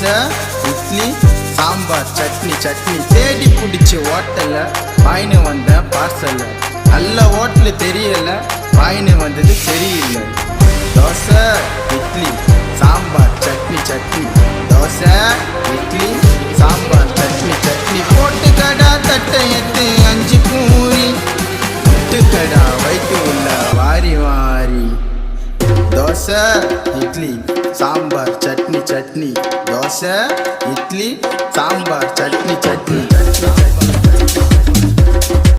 தோசை இட்லி சாம்பார் சட்னி சட்னி தேடி பிடிச்சி ஹோட்டல்ல வாயின்னு வந்தேன் பார்சல்ல. நல்ல ஹோட்டலு தெரியல, வாயின்னு வந்தது சரியில்லை. தோசை இட்லி சாம்பார் சட்னி சட்னி தோசை இட்லி சாம்பார் சட்னி சட்னி போட்டு கடா தட்டை எத்து 5 பூரி விட்டு கடா வைத்து உள்ள வாரி வாரி. தோசை இட்லி சாம்பார் சட்னி சட்னி தோசை இட்லி சாம்பார் சட்னி சட்னி.